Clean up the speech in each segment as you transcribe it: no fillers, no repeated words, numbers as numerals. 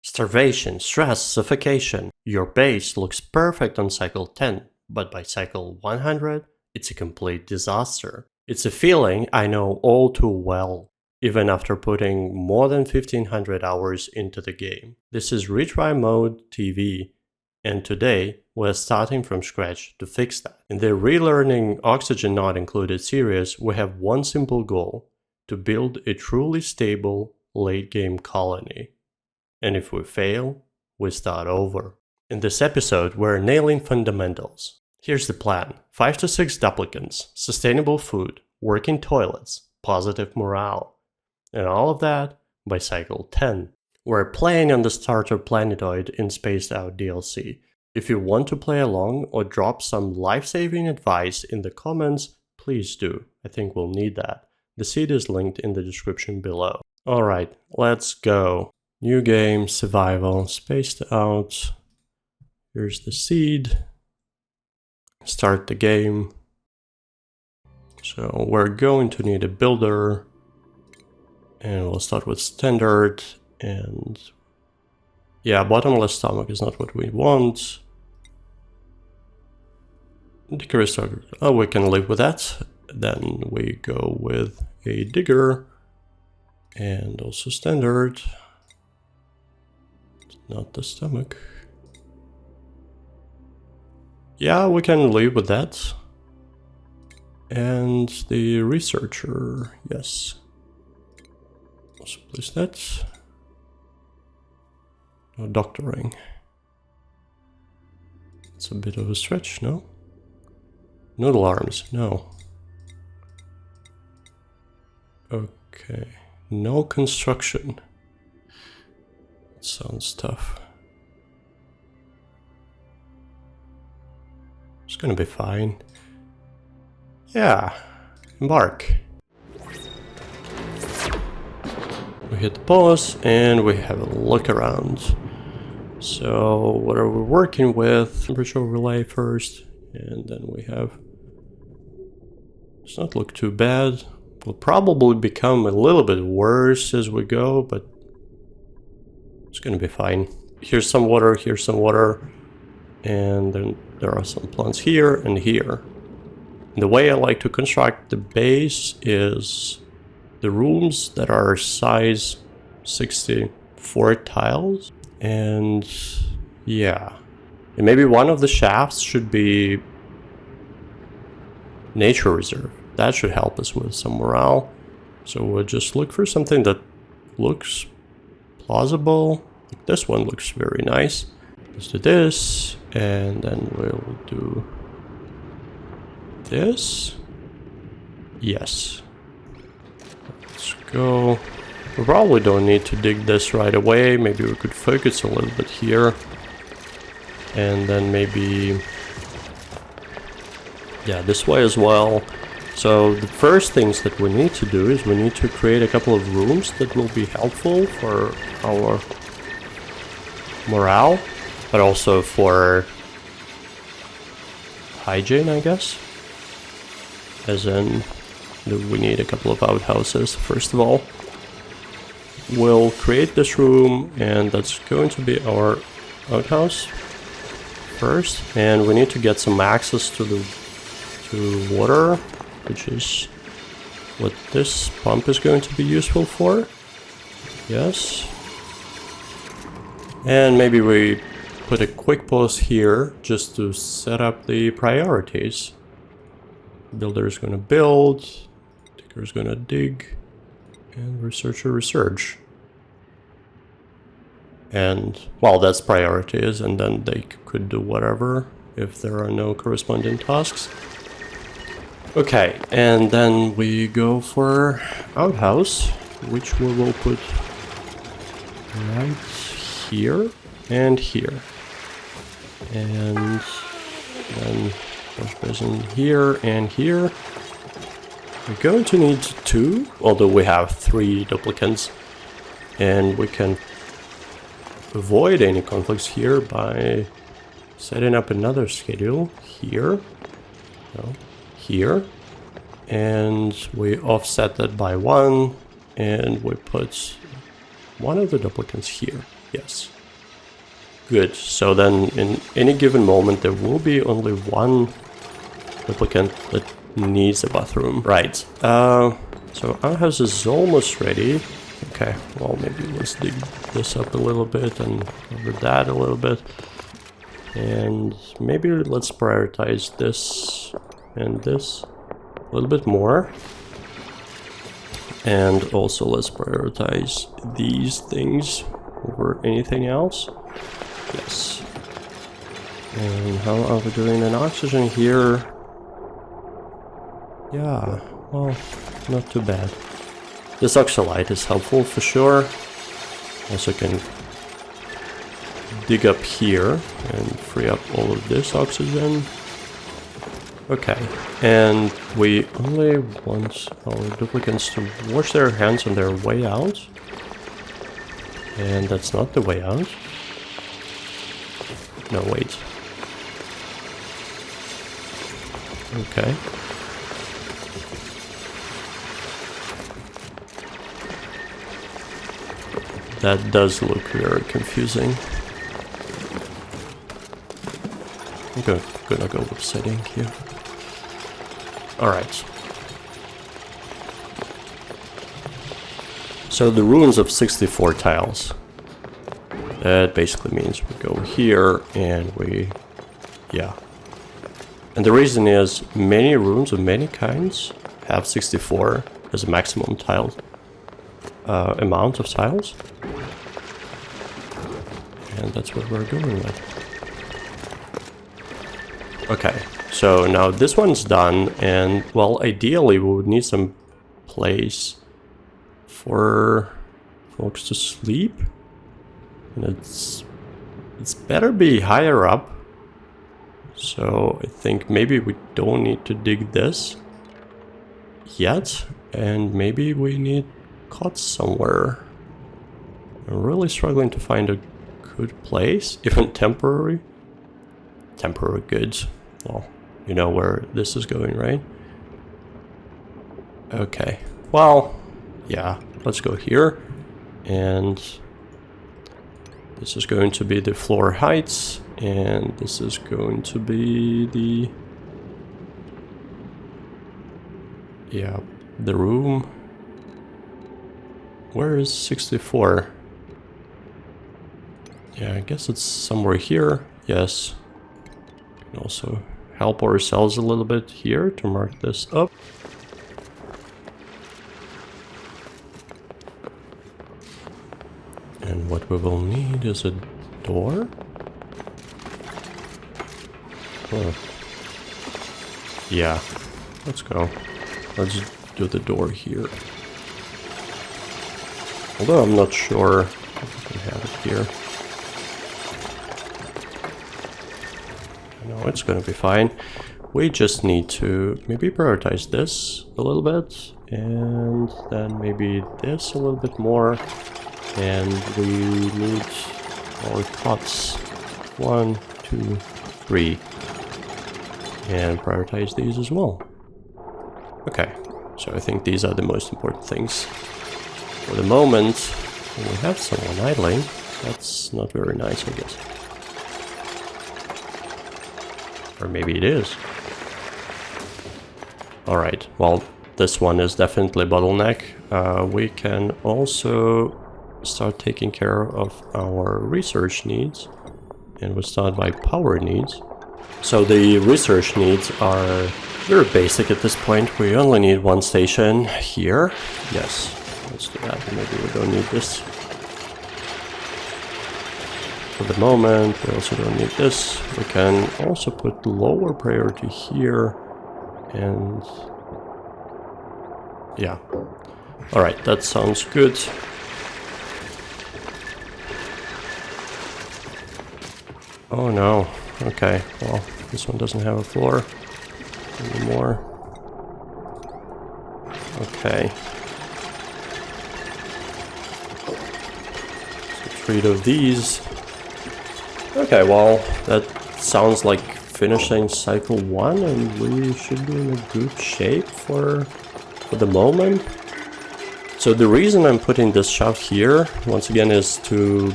Starvation, stress, suffocation. Your base looks perfect on cycle 10, but by cycle 100, it's a complete disaster. It's a feeling I know all too well, even after putting more than 1500 hours into the game. This is Retry Mode TV, and today we're starting from scratch to fix that. In the Relearning Oxygen Not Included series, we have one simple goal: to build a truly stable late-game colony. And if we fail, we start over. In this episode, we're nailing fundamentals. Here's the plan: 5 to 6 duplicants, sustainable food, working toilets, positive morale. And all of that by cycle 10. We're playing on the starter planetoid in Spaced Out DLC. If you want to play along or drop some life-saving advice in the comments, please do. I think we'll need that. The seed is linked in the description below. Alright, let's go. New game, survival, spaced out. Here's the seed. Start the game. So we're going to need a builder. And we'll start with standard. And yeah, bottomless stomach is not what we want. Digger starter. Oh, we can live with that. Then we go with a digger. And also standard. Not the stomach. Yeah, we can live with that. And the researcher, yes. Also place that. No doctoring. It's a bit of a stretch, no? Noodle arms, no. Okay, no construction. Sounds tough. It's gonna be fine. Yeah, embark. We hit pause and we have a look around. So what are we working with? Temperature relay first, and then we have... Does not look too bad. Will probably become a little bit worse as we go, but it's gonna be fine. Here's some water, and then there are some plants here and here. And the way I like to construct the base is the rooms that are size 64 tiles. And yeah, and maybe one of the shafts should be nature reserve. That should help us with some morale. So we'll just look for something that looks plausible. Like this one looks very nice. Let's do this, and then we'll do this. Yes. Let's go. We probably don't need to dig this right away. Maybe we could focus a little bit here. And then maybe... yeah, this way as well. So the first things that we need to do is we need to create a couple of rooms that will be helpful for our morale, but also for hygiene, I guess. As in, we need a couple of outhouses, first of all. We'll create this room, and that's going to be our outhouse first. And we need to get some access to water, which is what this pump is going to be useful for. Yes. And maybe we put a quick pause here just to set up the priorities. Builder is going to build, digger is going to dig, and researcher research. And, well, that's priorities, and then they could do whatever if there are no corresponding tasks. Okay, and then we go for outhouse, which we will put right here and here. And then wash basin here and here. We're going to need 2, although we have 3 duplicants, and we can avoid any conflicts here by setting up another schedule here. No, here, and we offset that by 1, and we put one of the duplicants here. Yes. Good. So then in any given moment there will be only one duplicant that needs a bathroom. Right. So our house is almost ready. Okay, well maybe let's dig this up a little bit and cover that a little bit. And maybe let's prioritize this and this a little bit more. And also let's prioritize these things over anything else. Yes. And how are we doing in oxygen here? Yeah, well, not too bad. This oxalite is helpful for sure. Also can dig up here and free up all of this oxygen. Okay, and we only want our duplicants to wash their hands on their way out. And that's not the way out. No, wait. Okay. That does look very confusing. I'm gonna go with setting here. Alright. So the ruins of 64 tiles. That basically means we go here and we... yeah. And the reason is many ruins of many kinds have 64 as a maximum tile amount of tiles. And that's what we're going with. Okay, so now this one's done, and well, ideally we would need some place for folks to sleep. And it's better be higher up. So I think maybe we don't need to dig this yet, and maybe we need cots somewhere. I'm really struggling to find a good place, even temporary. Temporary goods. Well, you know where this is going, right? Okay. Well, yeah, let's go here. And this is going to be the floor heights, and this is going to be the... yeah, the room. Where is 64? Yeah, I guess it's somewhere here. Yes. We can also help ourselves a little bit here to mark this up. And what we will need is a door. Oh. Yeah, let's go. Let's do the door here. Although I'm not sure if we have it here. No, it's gonna be fine. We just need to maybe prioritize this a little bit, and then maybe this a little bit more. And we need our cots. 1, 2, 3. And prioritize these as well. Okay, so I think these are the most important things. For the moment, when we have someone idling, that's not very nice, I guess. Or maybe it is. Alright, well, this one is definitely a bottleneck. We can also start taking care of our research needs. And we'll start by power needs. So the research needs are very basic at this point. We only need one station here. Yes, let's do that. Maybe we don't need this. For the moment, we also don't need this. We can also put lower priority here. And yeah. Alright, that sounds good. Oh no. Okay, well, this one doesn't have a floor anymore. Okay. So 3 of these. Okay, well, that sounds like finishing cycle 1, and we should be in a good shape for the moment. So the reason I'm putting this shaft here, once again, is to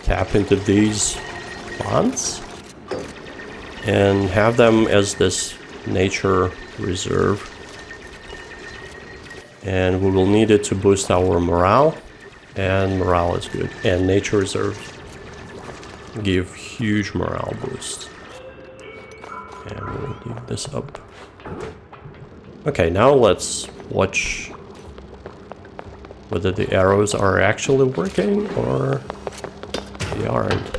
tap into these plants and have them as this nature reserve. And we will need it to boost our morale, and morale is good. And nature reserves give huge morale boost. And we'll dig this up. Okay, now let's watch whether the arrows are actually working or they aren't.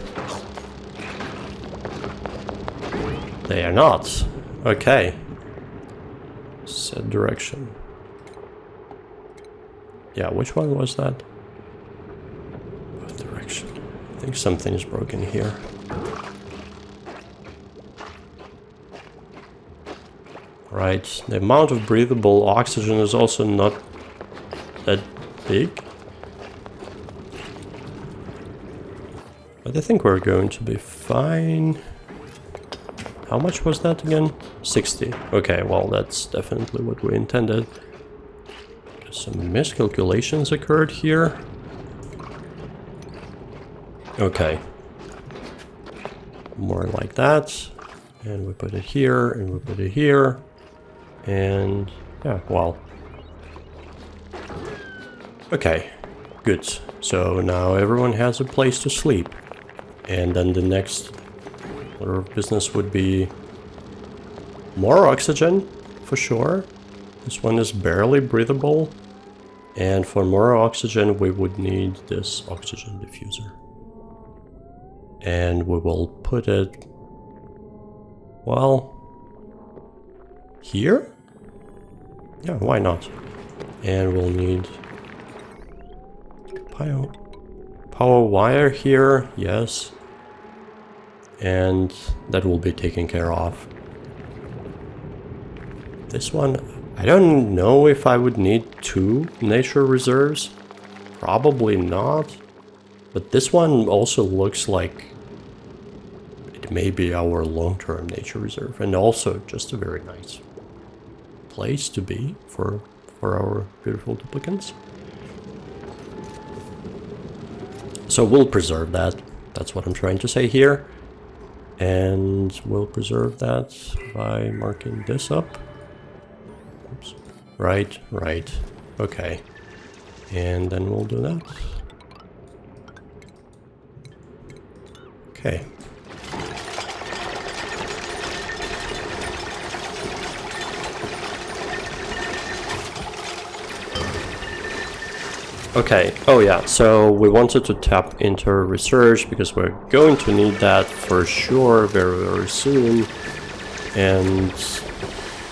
They are not. Okay. Set direction. Yeah, which one was that? Direction. I think something is broken here. Right, the amount of breathable oxygen is also not that big. But I think we're going to be fine. How much was that again? 60. Okay, well, that's definitely what we intended. Some miscalculations occurred here. Okay. More like that. And we put it here, and we put it here. And yeah, well. Okay, good. So now everyone has a place to sleep. And then the next order of business would be more oxygen, for sure. This one is barely breathable. And for more oxygen, we would need this oxygen diffuser. And we will put it, well, here? Yeah, why not? And we'll need power wire here, yes. And that will be taken care of. This one, I don't know if I would need 2 nature reserves. Probably not. But this one also looks like it may be our long-term nature reserve. And also just a very nice place to be for our beautiful duplicants. So we'll preserve that. That's what I'm trying to say here. And we'll preserve that by marking this up. Oops. Right, right. Okay. And then we'll do that. Okay. Okay, oh yeah, so we wanted to tap into research because we're going to need that for sure very, very soon. And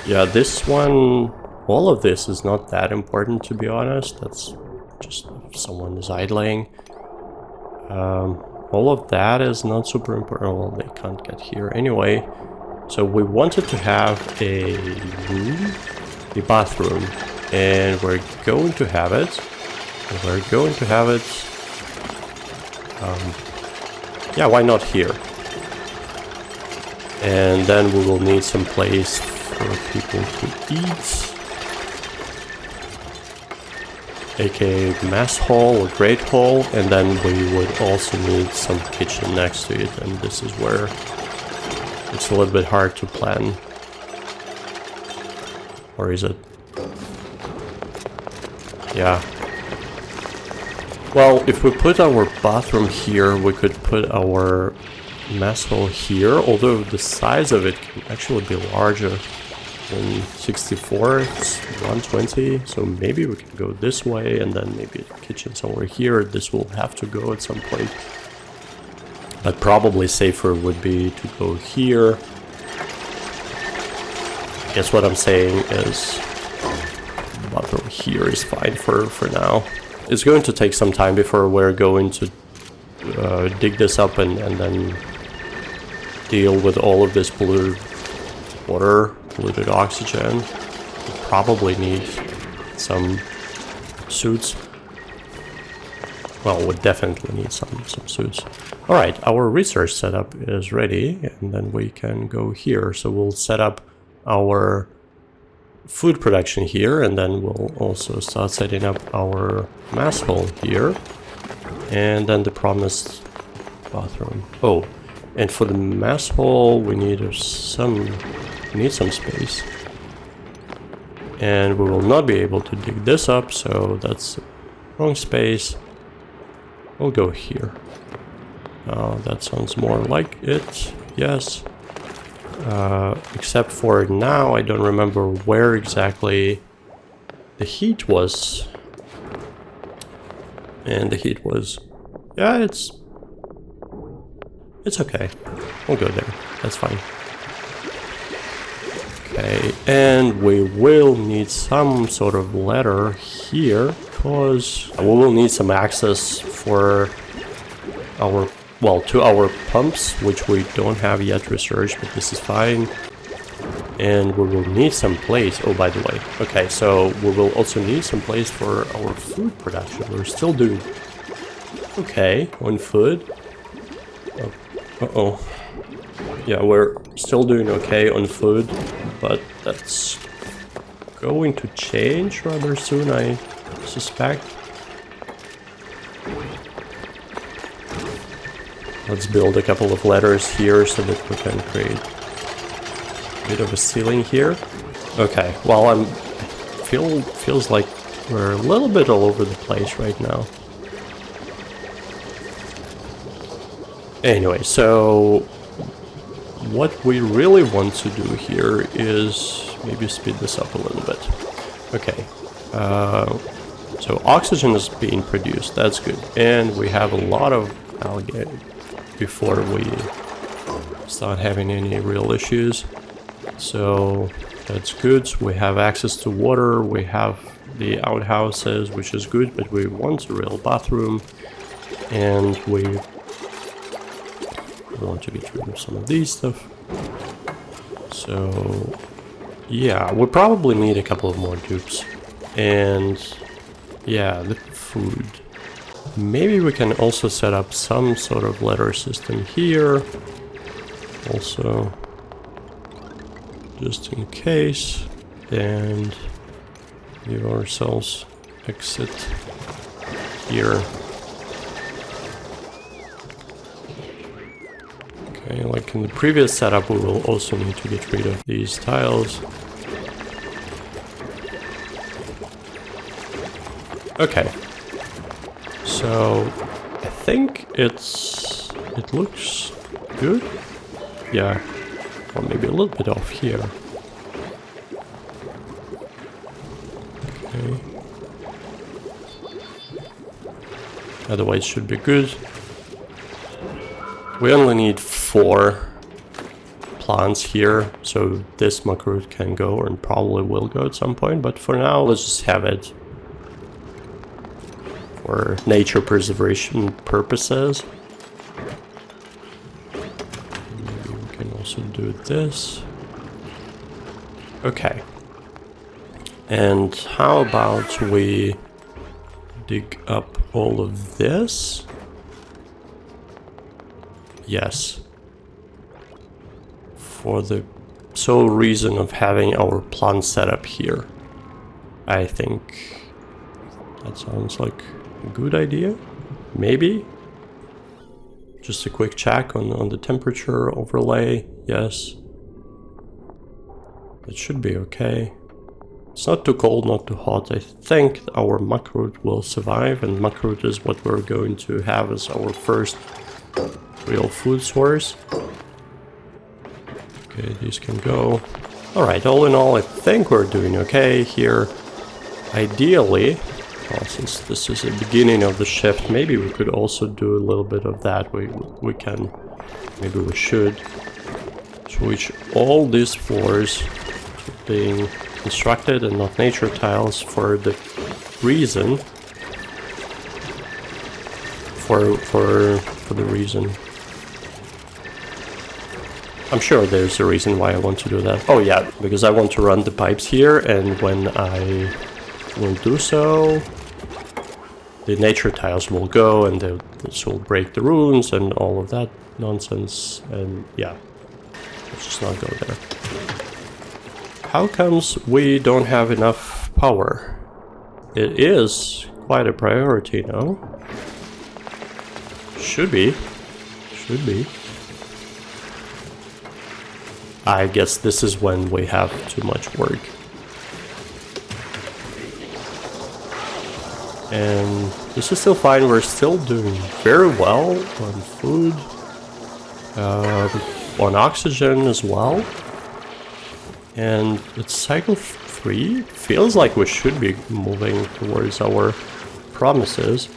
yeah, this one, all of this is not that important, to be honest. That's just if someone is idling. All of that is not super important. Well, they can't get here anyway. So we wanted to have a room, a bathroom, and we're going to have it. We're going to have it, yeah, why not here? And then we will need some place for people to eat, aka mess hall or great hall, and then we would also need some kitchen next to it, and this is where it's a little bit hard to plan. Or is it? Yeah. Well, if we put our bathroom here, we could put our mess hall here, although the size of it can actually be larger than 64, it's 120, so maybe we can go this way, and then maybe the kitchen somewhere here. This will have to go at some point. But probably safer would be to go here. I guess what I'm saying is the bathroom here is fine for now. It's going to take some time before we're going to dig this up and then deal with all of this polluted water, polluted oxygen. We probably need some suits. Well, we definitely need some suits. Alright, our research setup is ready, and then we can go here. So we'll set up our food production here, and then we'll also start setting up our mass hall here, and then the promised bathroom. Oh, and for the mess hall we need some space. And we will not be able to dig this up, so that's the wrong space. We'll go here. That sounds more like it. Yes. Except for now, I don't remember where exactly the heat was. And the heat was... yeah, it's okay. We'll go there. That's fine. Okay, and we will need some sort of ladder here, because we will need some access for our... well, to our pumps, which we don't have yet researched, but this is fine. And we will need some place. Oh, by the way. Okay, so we will also need some place for our food production. We're still doing okay on food. Oh, uh-oh. Yeah, we're still doing okay on food, but that's going to change rather soon, I suspect. Let's build a couple of ladders here so that we can create a bit of a ceiling here. Okay, well, feels like we're a little bit all over the place right now. Anyway, so what we really want to do here is maybe speed this up a little bit. Okay, so oxygen is being produced, that's good. And we have a lot of algae before we start having any real issues. So that's good. We have access to water, we have the outhouses, which is good, but we want a real bathroom, and we want to get rid of some of these stuff. So yeah, we probably need a couple of more dupes. And yeah, the food. Maybe we can also set up some sort of ladder system here. Also, just in case. And give ourselves exit here. Okay, like in the previous setup, we will also need to get rid of these tiles. Okay. So I think it looks good. Yeah, or maybe a little bit off here. Okay. Otherwise, it should be good. We only need 4 plants here, so this muckroot can go and probably will go at some point. But for now, let's just have it for nature preservation purposes. Maybe we can also do this. Okay. And how about we dig up all of this? Yes. For the sole reason of having our plant set up here. I think that sounds like a good idea. Maybe. Just a quick check on the temperature overlay. Yes. It should be okay. It's not too cold, not too hot. I think our muckroot will survive, and muckroot is what we're going to have as our first real food source. Okay, these can go. Alright, all in all, I think we're doing okay here. Ideally, well, since this is the beginning of the shift, maybe we could also do a little bit of that. We can, maybe we should switch all these floors to being constructed and not nature tiles for the reason for the reason. I'm sure there's a reason why I want to do that. Oh yeah, because I want to run the pipes here, and when I will do so, the nature tiles will go, and this will break the runes and all of that nonsense, and yeah, let's just not go there. How comes we don't have enough power? It is quite a priority, no? Should be. Should be. I guess this is when we have too much work. And this is still fine. We're still doing very well on food, on oxygen as well. And it's cycle 3. Feels like we should be moving towards our promises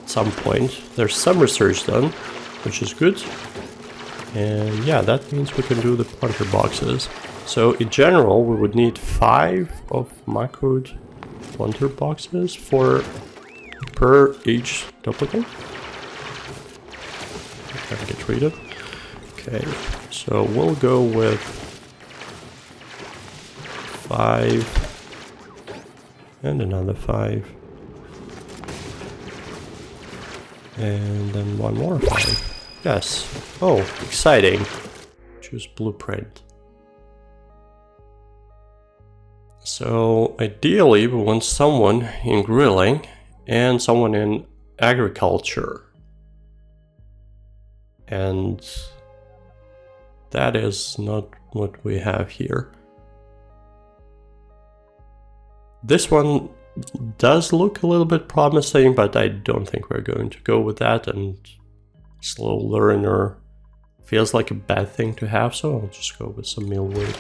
at some point. There's some research done, which is good. And yeah, that means we can do the planter boxes. So in general, we would need 5 of Mealwood planter boxes per each duplicant. Gotta get rid of. Okay, so we'll go with 5 and another 5. And then one more 5. Yes. Oh, exciting. Choose blueprint. So ideally we want someone in grilling and someone in agriculture. And that is not what we have here. This one does look a little bit promising, but I don't think we're going to go with that, and slow learner feels like a bad thing to have, so I'll just go with some Mealwood.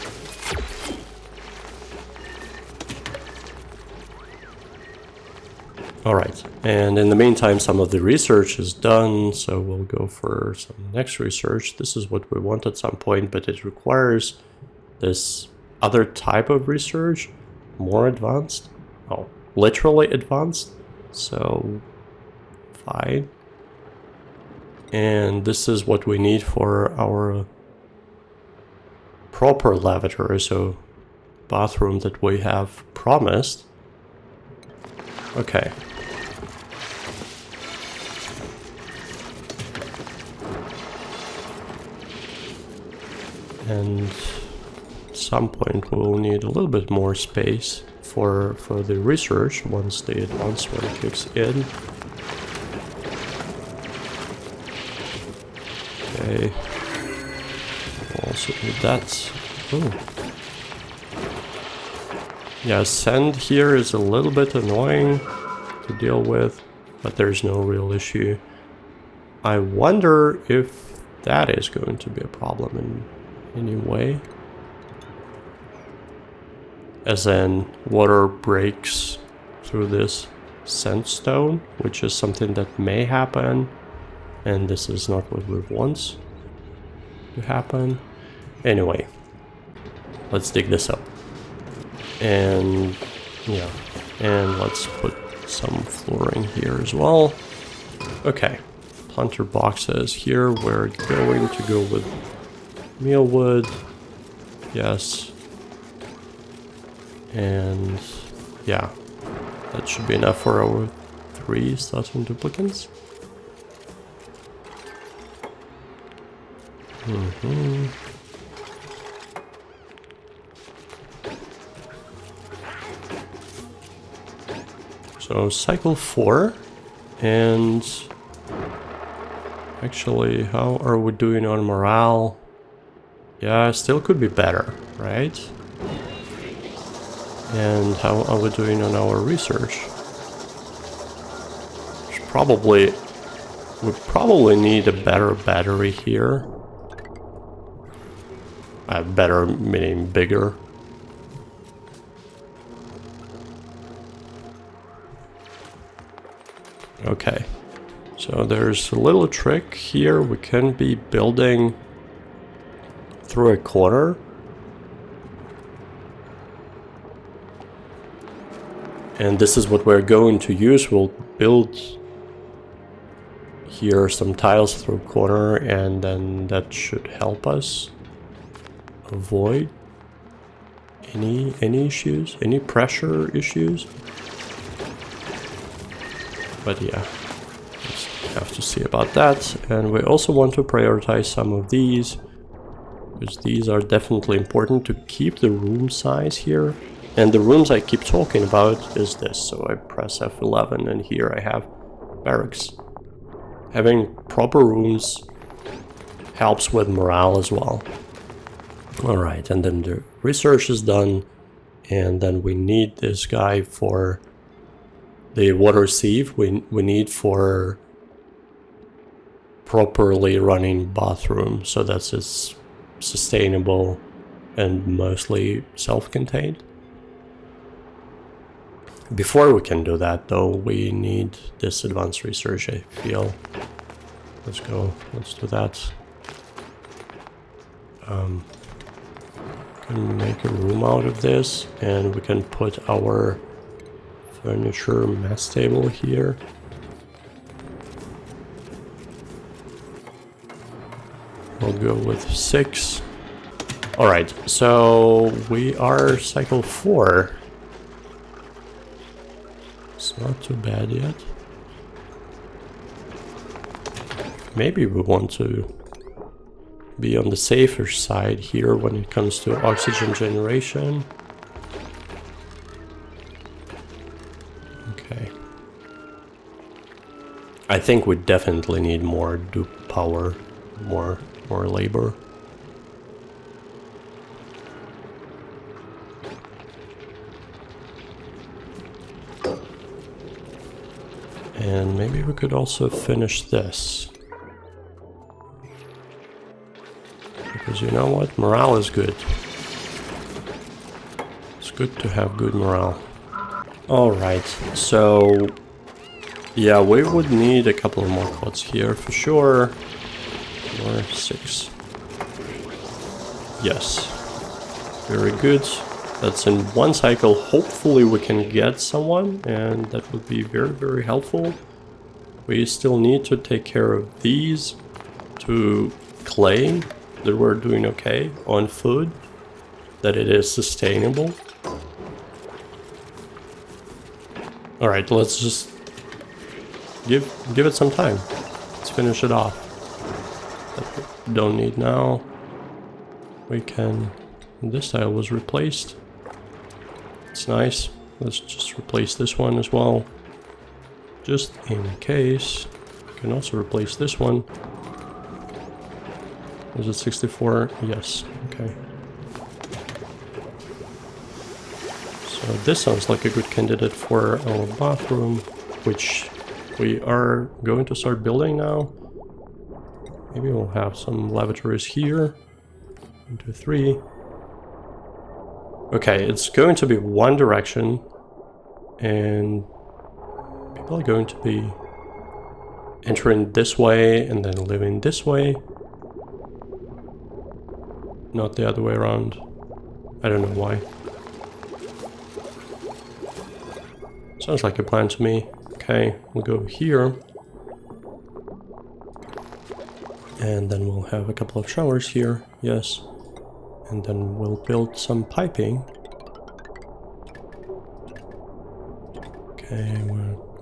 Alright, and in the meantime some of the research is done, so we'll go for some next research. This is what we want at some point, but it requires this other type of research, more advanced. Oh, literally advanced, so fine. And this is what we need for our proper lavatory, so bathroom that we have promised. Okay. And at some point we'll need a little bit more space for the research once the advanced one kicks in. Okay. We'll also need that. Oh. Yeah, sand here is a little bit annoying to deal with, but there's no real issue. I wonder if that is going to be a problem in any way. As in, water breaks through this sandstone, which is something that may happen, and this is not what we want to happen. Anyway, let's dig this up. And yeah, and let's put some flooring here as well. Okay, planter boxes here. We're going to go with Mealwood. Yes. And yeah, that should be enough for our 3 starting duplicants. So cycle 4, and actually, how are we doing on morale? Yeah, still could be better, right? And how are we doing on our research? We probably need a better battery here. Better meaning bigger. Okay, so there's a little trick here. We can be building through a corner. And this is what we're going to use. We'll build here some tiles through a corner, and then that should help us avoid any issues, any pressure issues. But yeah, just have to see about that. And we also want to prioritize some of these, because these are definitely important to keep the room size here. And the rooms I keep talking about is this. So I press F11 and here I have barracks. Having proper rooms helps with morale as well. Alright, and then the research is done, and then we need this guy for the water sieve. We need for properly running bathroom, so that it's sustainable and mostly self-contained. Before we can do that though, we need this advanced research, I feel. Let's go, let's do that. Can make a room out of this, and we can put our furniture mess table here. We'll go with 6. Alright, so we are cycle 4. It's not too bad yet. Maybe we want to be on the safer side here when it comes to oxygen generation. Okay. I think we definitely need more dupe power, more labor. And maybe we could also finish this. Because you know what? Morale is good. It's good to have good morale. Alright, so yeah, we would need a couple of more quads here for sure. Or 6. Yes. Very good. That's in one cycle. Hopefully we can get someone, and that would be very, very helpful. We still need to take care of these to claim that we're doing okay on food, that it is sustainable. Alright, let's just give it some time. Let's finish it off. That we don't need now. We can... This tile was replaced. It's nice. Let's just replace this one as well. Just in case. We can also replace this one. Is it 64? Yes. Okay. So this sounds like a good candidate for our bathroom, which we are going to start building now. Maybe we'll have some lavatories here. 1, 2, 3. Okay, it's going to be one direction, and people are going to be entering this way and then living this way. Not the other way around. I don't know why. Sounds like a plan to me. Okay, we'll go here. And then we'll have a couple of showers here. Yes. And then we'll build some piping. Okay,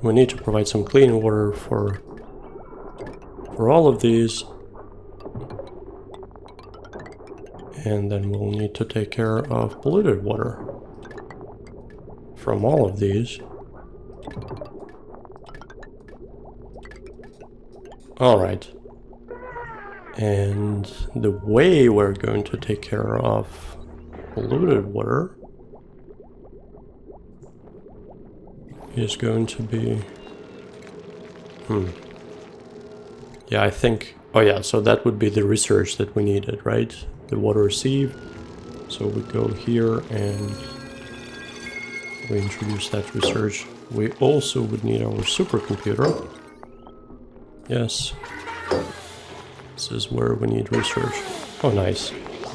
we need to provide some clean water for all of these. And then we'll need to take care of polluted water from all of these. Alright. And the way we're going to take care of polluted water is going to be... Yeah, I think... Oh yeah, so that would be the research that we needed, right? The water sieve. So we go here and we introduce that research. We also would need our supercomputer. Yes. This is where we need research. Oh, nice.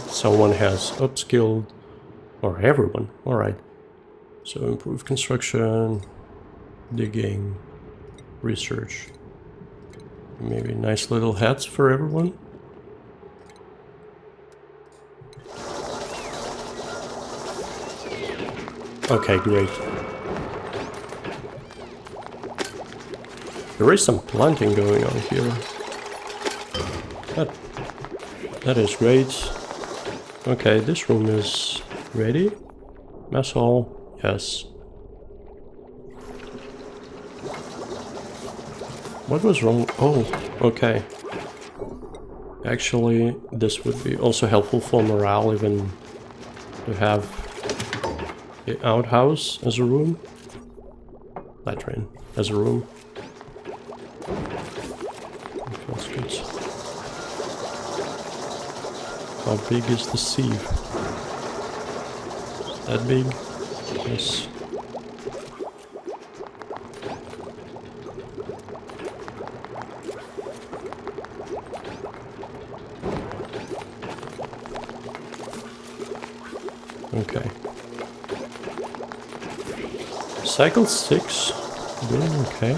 Someone has upskilled, or everyone. Alright. So improve construction, digging, research. Maybe nice little hats for everyone. Okay, great. There is some planting going on here. That is great. Okay, this room is ready. Mess hall, yes. What was wrong? Oh, okay. Actually, this would be also helpful for morale, even to have the outhouse as a room. Latrine as a room. That feels good. How big is the sieve? Is that big? Yes. Okay. Cycle 6, doing okay.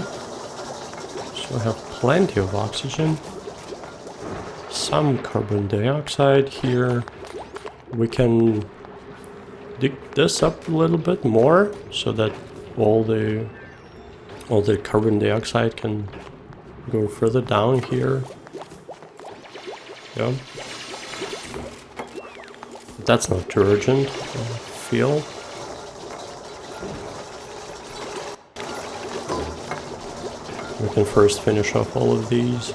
So I have plenty of oxygen. Some carbon dioxide here. We can dig this up a little bit more so that all the carbon dioxide can go further down here. Yeah. But that's not too urgent, I feel. We can first finish off all of these.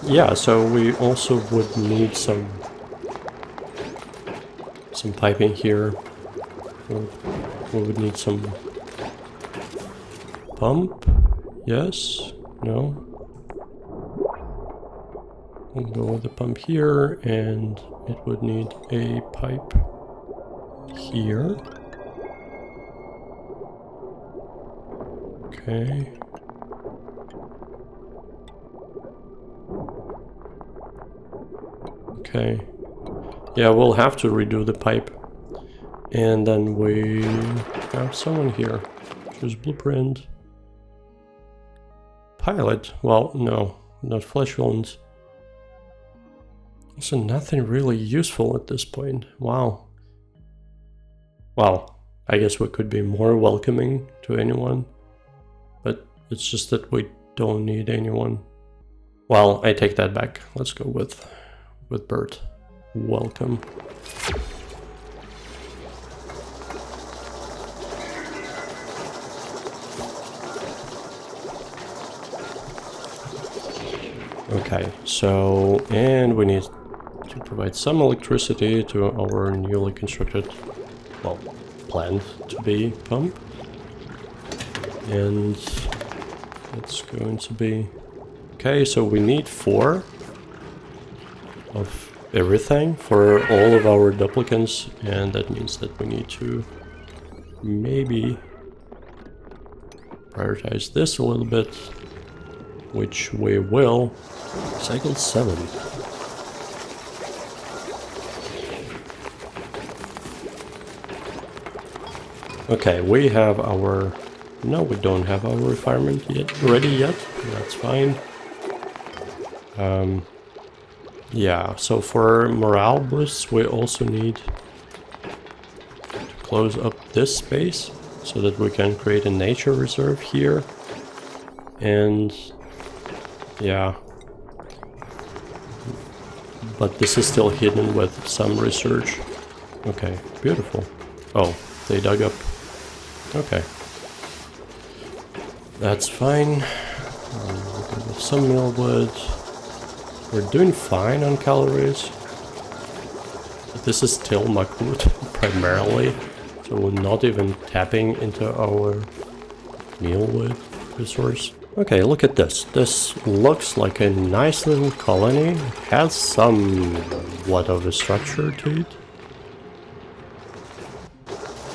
Yeah, so we also would need some piping here. We would need some pump. Yes? No? We'll go with the pump here, and it would need a pipe here. Okay. Okay. Yeah, we'll have to redo the pipe. And then we have someone here. Choose blueprint. Pilot. Well, no, not flesh wounds. Also nothing really useful at this point. Wow. Well, I guess we could be more welcoming to anyone. But it's just that we don't need anyone. Well, I take that back. Let's go with Bert. Welcome. Okay, so, and we need to provide some electricity to our newly constructed, well, planned to be pump. And it's going to be... Okay, so we need 4 of everything for all of our duplicants, and that means that we need to maybe prioritize this a little bit, which we will. Cycle 7. Okay, we have our... No, we don't have our refinement ready yet. That's fine. Yeah, so for morale boosts, we also need to close up this space so that we can create a nature reserve here. And yeah, but this is still hidden with some research. Okay, beautiful. Oh, they dug up. Okay, that's fine. With some Mealwood. We're doing fine on calories. But this is still Mealwood primarily, so we're not even tapping into our Mealwood resource. Okay, look at this. This looks like a nice little colony. It has somewhat of a structure to it.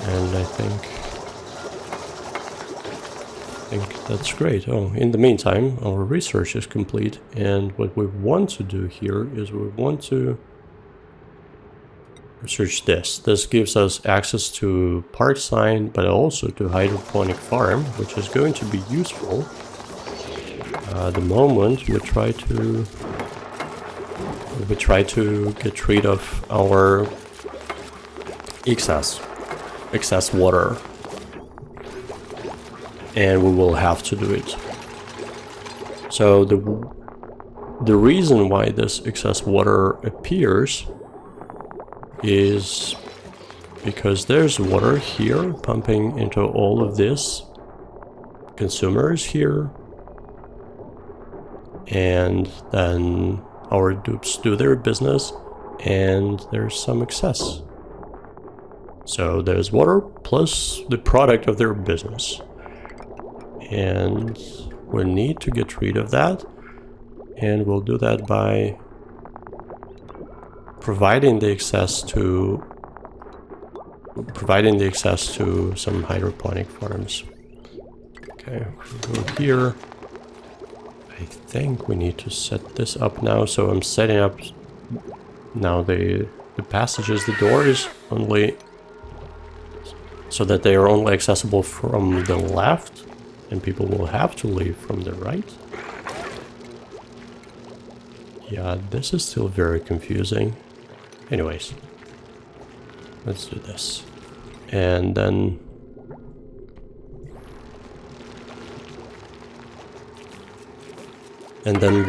And I think that's great. Oh, in the meantime, our research is complete, and what we want to do here is we want to research this. This gives us access to park sign, but also to hydroponic farm, which is going to be useful the moment we try to get rid of our excess water. And we will have to do it. So the reason why this excess water appears is because there's water here pumping into all of this consumers here, and then our dupes do their business, and there's some excess. So there's water plus the product of their business. And we need to get rid of that. And we'll do that by providing the access to some hydroponic farms. Okay, we'll go here. I think we need to set this up now. So I'm setting up now the passages. The door is only so that they are only accessible from the left, and people will have to leave from the right. Yeah, this is still very confusing. Anyways, let's do this. And then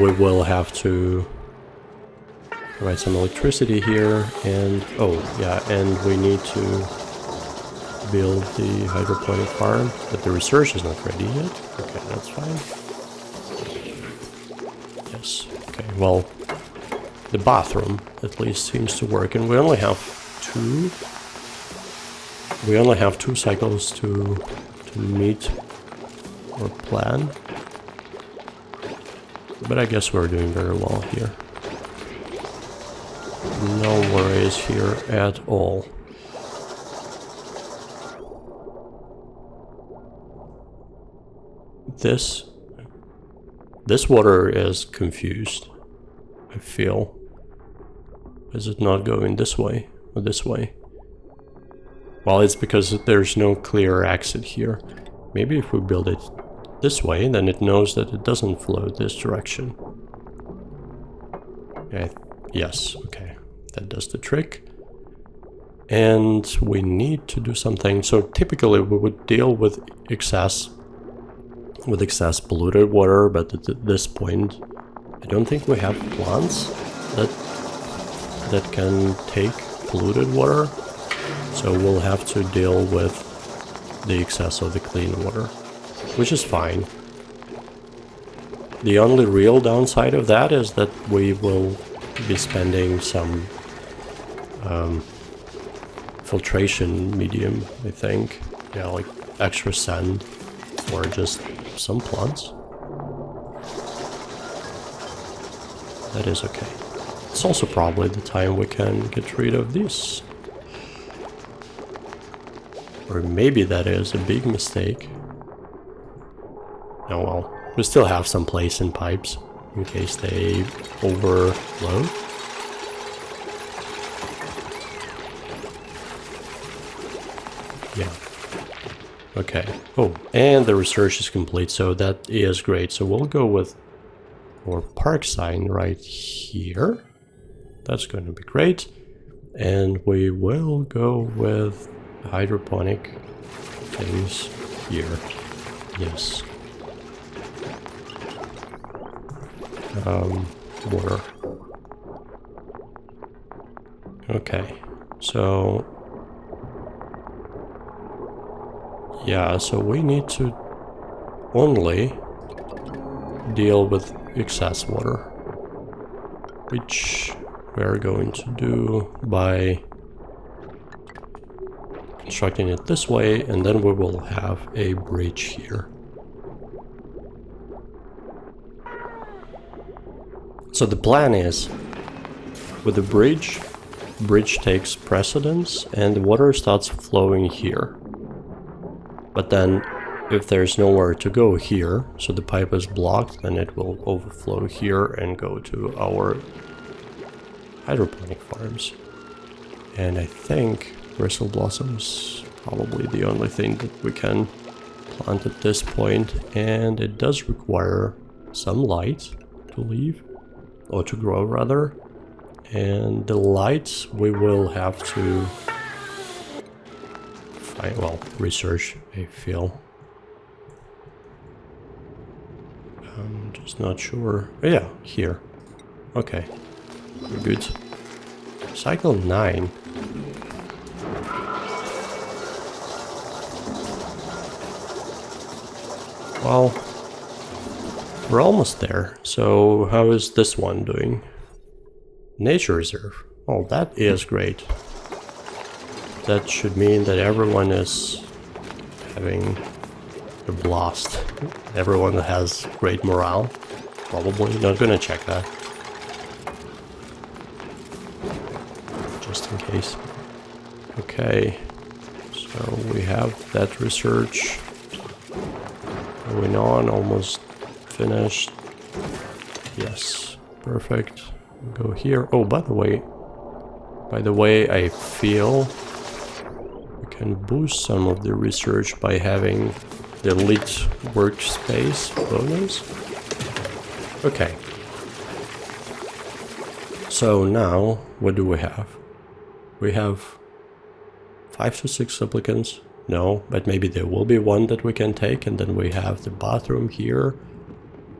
we will have to provide some electricity here, and oh yeah, and we need to build the hydroponic farm, but the research is not ready yet. Okay, that's fine. Yes, okay, well, the bathroom at least seems to work, and we only have two cycles to meet our plan. But I guess we're doing very well here. No worries here at all. This water is confused, I feel. Is it not going this way or this way? Well, it's because there's no clear exit here. Maybe if we build it this way, then it knows that it doesn't flow this direction. Yes, okay. That does the trick. And we need to do something. So typically we would deal with excess polluted water, but at this point I don't think we have plants that can take polluted water, so we'll have to deal with the excess of the clean water, which is fine. The only real downside of that is that we will be spending some filtration medium, I think. Yeah, like extra sand or just some plants. That is okay. It's also probably the time we can get rid of this. Or maybe that is a big mistake. Oh well, we still have some place in pipes in case they overflow. Yeah. Okay. Oh, and the research is complete, so that is great. So we'll go with our park sign right here. That's going to be great. And we will go with hydroponic things here. Yes. Water. Okay. So yeah, so we need to only deal with excess water, which we're going to do by constructing it this way, and then we will have a bridge here. So the plan is, with the bridge takes precedence and the water starts flowing here. But then if there's nowhere to go here, so the pipe is blocked, then it will overflow here and go to our hydroponic farms. And I think bristle blossoms probably the only thing that we can plant at this point, and it does require some light to leave, or to grow rather. And the light we will have to research, I feel. I'm just not sure. Oh, yeah, here. Okay, we're good. Cycle 9. Well, We're almost there. So how is this one doing? Nature reserve. Oh, that is great. That should mean that everyone is having a blast. Everyone has great morale. Probably not gonna check that. Just in case. Okay. So we have that research going on, almost finished. Yes, perfect. Go here. Oh, by the way, I feel we can boost some of the research by having the elite workspace bonus. Okay. So now, what do we have? We have 5 to 6 supplicants. No, but maybe there will be one that we can take, and then we have the bathroom here.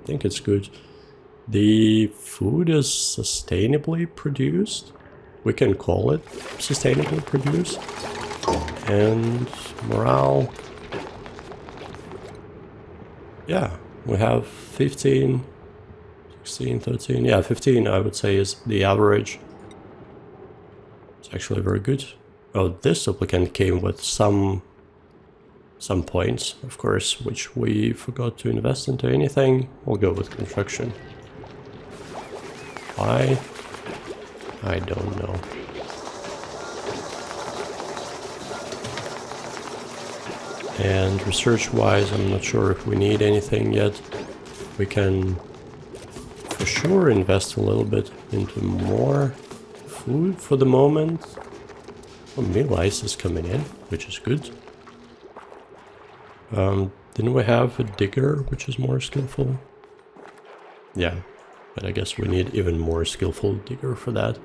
I think it's good. The food is sustainably produced. We can call it sustainably produced. And morale. Yeah, we have 15, 16, 13. Yeah, 15 I would say is the average. It's actually very good. Oh, this supplicant came with some points, of course, which we forgot to invest into anything. We'll go with construction. Why? I don't know. And research-wise, I'm not sure if we need anything yet. We can for sure invest a little bit into more food for the moment. Oh, meal ice is coming in, which is good. Didn't we have a digger, which is more skillful? Yeah, but I guess we need even more skillful digger for that.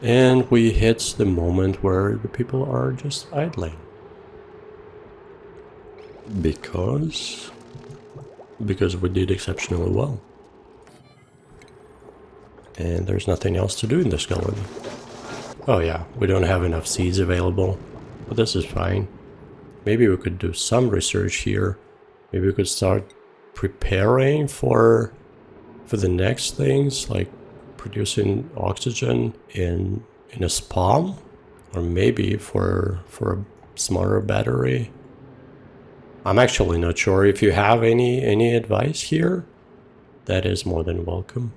And we hit the moment where the people are just idling. Because we did exceptionally well. And there's nothing else to do in this colony. Oh yeah, we don't have enough seeds available, but this is fine. Maybe we could do some research here. Maybe we could start preparing for the next things, like producing oxygen in a spawn, or maybe for a smarter battery. I'm actually not sure. If you have any advice here, that is more than welcome.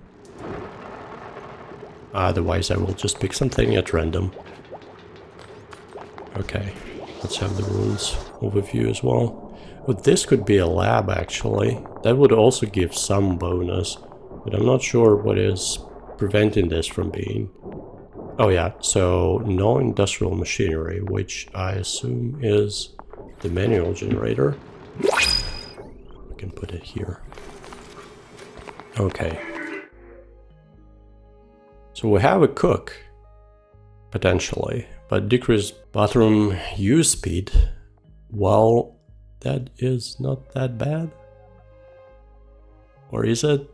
Otherwise, I will just pick something at random. Okay, let's have the rules overview as well. But this could be a lab, actually. That would also give some bonus, but I'm not sure what is preventing this from being. Oh yeah, so no industrial machinery, which I assume is the manual generator. We can put it here. Okay. So we have a cook, potentially, but decrease bathroom use speed. Well, that is not that bad. Or is it?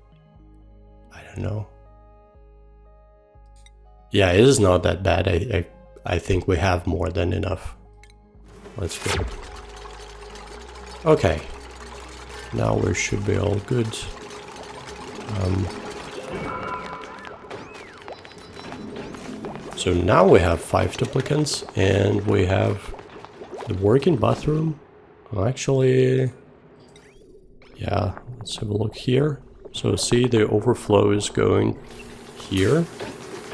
I don't know. Yeah, it is not that bad. I think we have more than enough. Let's go. Okay. Now we should be all good. So now we have 5 duplicants, and we have the working bathroom. Actually, yeah, let's have a look here. So see, the overflow is going here.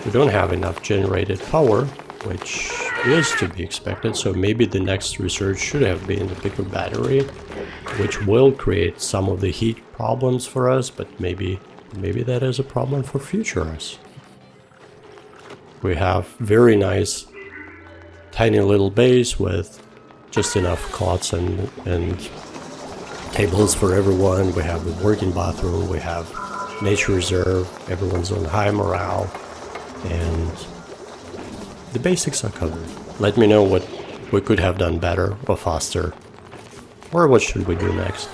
We don't have enough generated power, which is to be expected. So maybe the next research should have been the bigger battery, which will create some of the heat problems for us, but maybe that is a problem for future us. We have very nice tiny little base with just enough cots and tables for everyone. We have the working bathroom, we have nature reserve, everyone's on high morale, and the basics are covered. Let me know what we could have done better or faster, or what should we do next.